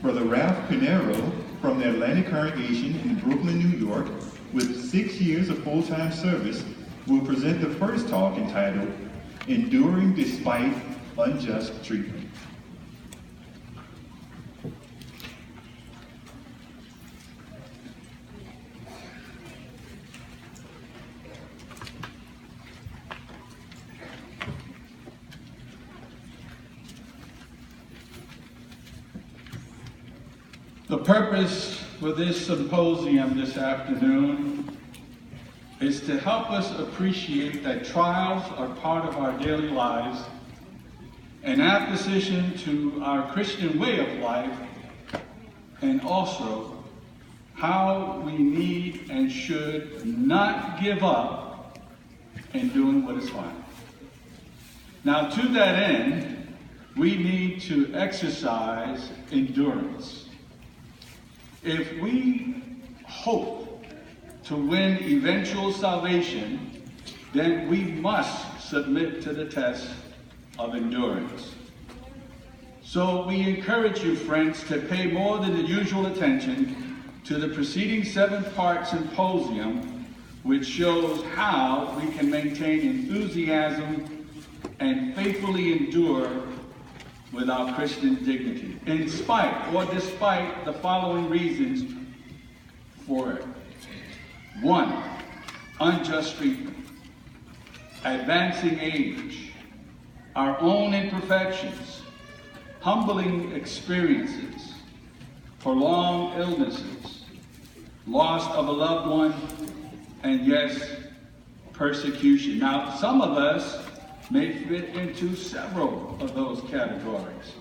Brother Ralph Pinero from the Atlantic Congregation in Brooklyn, New York, with 6 years of full-time service, will present the first talk entitled, Enduring Despite Unjust Treatment. The purpose for this symposium this afternoon is to help us appreciate that trials are part of our daily lives, an opposition to our Christian way of life, and also how we need and should not give up in doing what is fine. Now, to that end, we need to exercise endurance. If we hope to win eventual salvation, then we must submit to the test of endurance. So we encourage you, friends, to pay more than the usual attention to the preceding 7-part symposium, which shows how we can maintain enthusiasm and faithfully endure with our Christian dignity, in spite or despite the following reasons for it. 1, unjust treatment, advancing age, our own imperfections, humbling experiences, prolonged illnesses, loss of a loved one, and yes, persecution. Now, some of us may fit into several of those categories,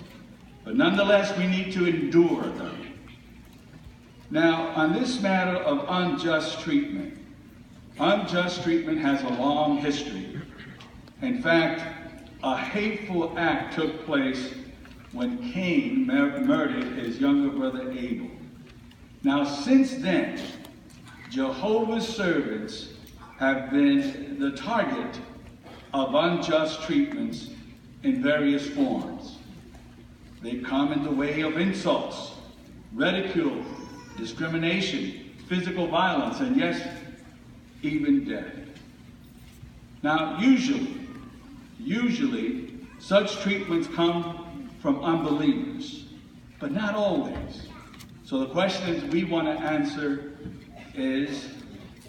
but nonetheless, we need to endure them. Now, on this matter of unjust treatment has a long history. In fact, a hateful act took place when Cain murdered his younger brother Abel. Now, since then, Jehovah's servants have been the target of unjust treatments in various forms. They come in the way of insults, ridicule, discrimination, physical violence, and yes, even death. Now, usually, such treatments come from unbelievers, but not always. So the questions we want to answer is,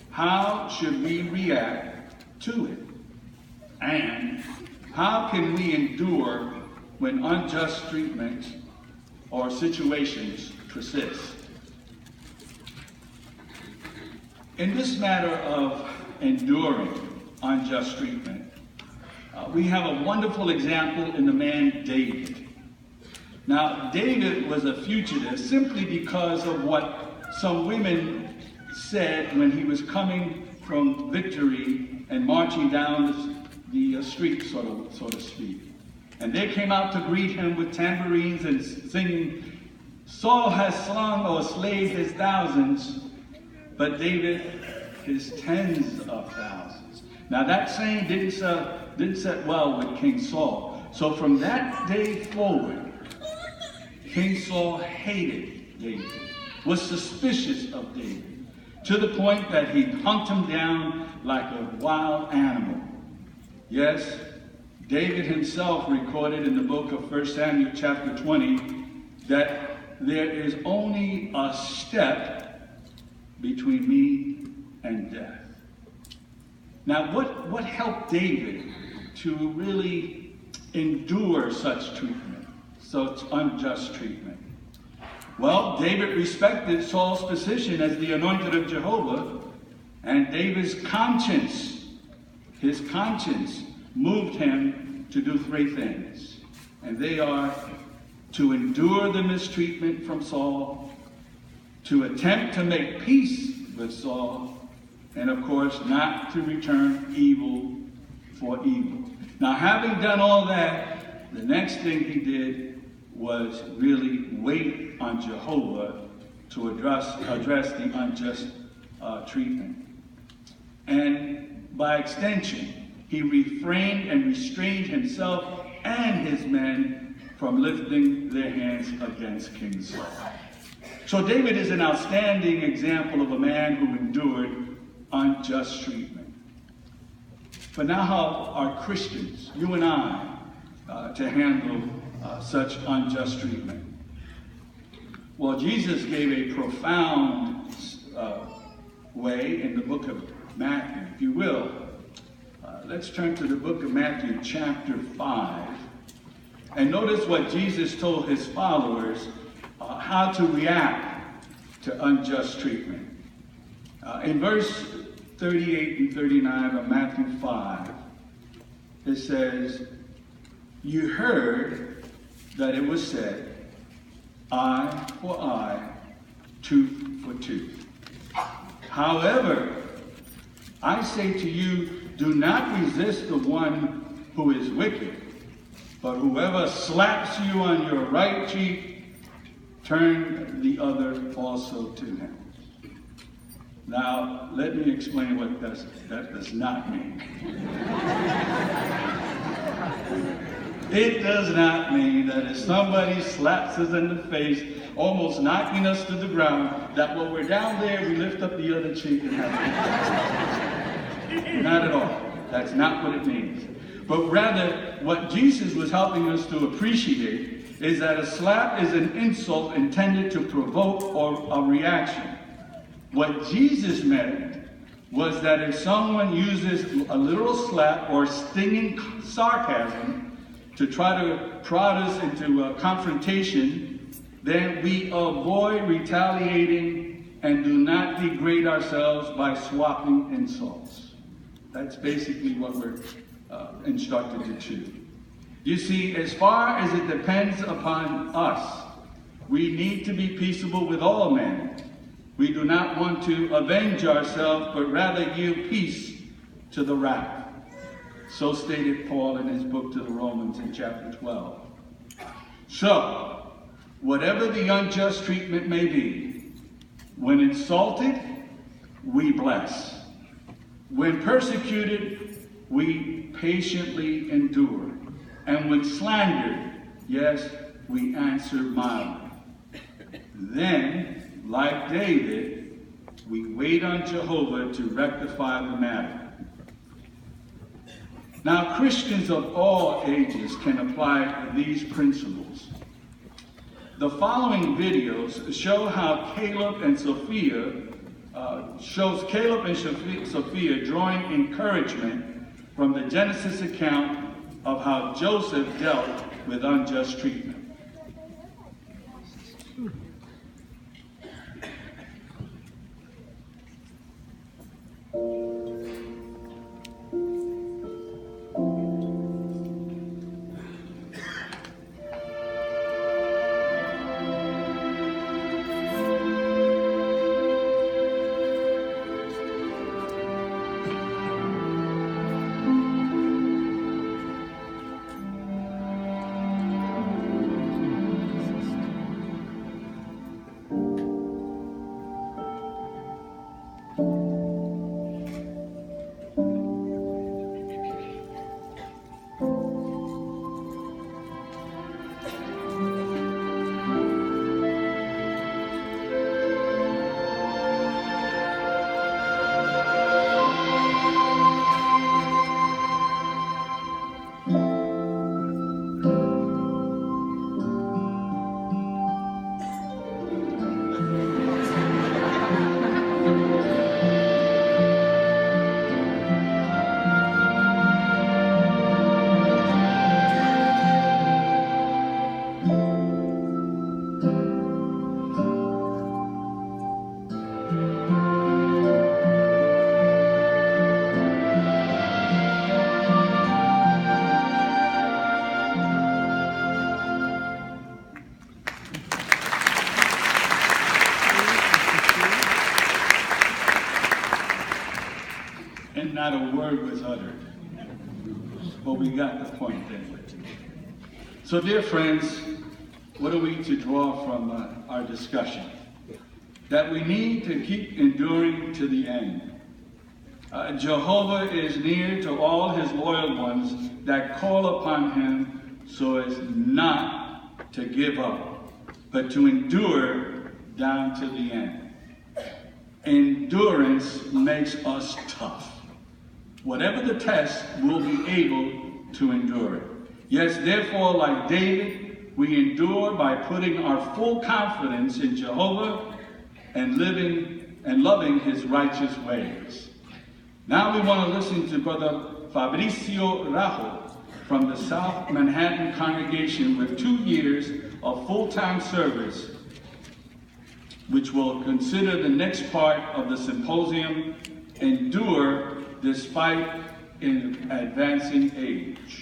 how should we react to it? And how can we endure when unjust treatment or situations persist? In this matter of enduring unjust treatment, we have a wonderful example in the man David. Now, David was a fugitive simply because of what some women said when he was coming from victory and marching down the street, so to speak. And they came out to greet him with tambourines and singing, Saul has slung or slayed his thousands, but David his tens of thousands. Now that saying didn't set well with King Saul. So from that day forward, King Saul hated David, was suspicious of David, to the point that he hunted him down like a wild animal. Yes, David himself recorded in the book of 1 Samuel chapter 20 that there is only a step between me and death. Now, what helped David to really endure such treatment, such unjust treatment? Well, David respected Saul's position as the anointed of Jehovah, and David's conscience, his conscience, moved him to do 3 things. And they are to endure the mistreatment from Saul, to attempt to make peace with Saul, and of course, not to return evil for evil. Now, having done all that, the next thing he did was really wait on Jehovah to address the unjust treatment. And by extension, he refrained and restrained himself and his men from lifting their hands against King Saul. So David is an outstanding example of a man who endured unjust treatment. But now how are Christians, you and I, to handle such unjust treatment? Well, Jesus gave a profound way in the book of Matthew, if you will. Let's turn to the book of Matthew, chapter 5. And notice what Jesus told his followers how to react to unjust treatment. In verse 38 and 39 of Matthew 5, it says, "You heard that it was said, eye for eye, tooth for tooth. However, I say to you, do not resist the one who is wicked, but whoever slaps you on your right cheek, turn the other also to him." Now, let me explain what that does not mean. It does not mean that if somebody slaps us in the face, almost knocking us to the ground, that when we're down there, we lift up the other cheek and have it. Not at all. That's not what it means. But rather, what Jesus was helping us to appreciate is that a slap is an insult intended to provoke a reaction. What Jesus meant was that if someone uses a literal slap or stinging sarcasm to try to prod us into a confrontation, then we avoid retaliating and do not degrade ourselves by swapping insults. That's basically what we're instructed to do. You see, as far as it depends upon us, we need to be peaceable with all men. We do not want to avenge ourselves, but rather yield peace to the wrath. So stated Paul in his book to the Romans in chapter 12. So, whatever the unjust treatment may be, when insulted, we bless. When persecuted, we patiently endure. And when slandered, yes, we answer mildly. Then, like David, we wait on Jehovah to rectify the matter. Now, Christians of all ages can apply these principles. The following videos show how Caleb and Sophia drawing encouragement from the Genesis account of how Joseph dealt with unjust treatment. And not a word was uttered. But we got the point anyway. So, dear friends, what are we to draw from our discussion? That we need to keep enduring to the end. Jehovah is near to all his loyal ones that call upon him so as not to give up, but to endure down to the end. Endurance makes us tough. Whatever the test, we'll be able to endure it. Yes, therefore, like David, we endure by putting our full confidence in Jehovah and living and loving his righteous ways. Now we want to listen to Brother Fabricio Rajo from the South Manhattan congregation with 2 years of full-time service, which will consider the next part of the symposium, Endure Despite an Advancing Age.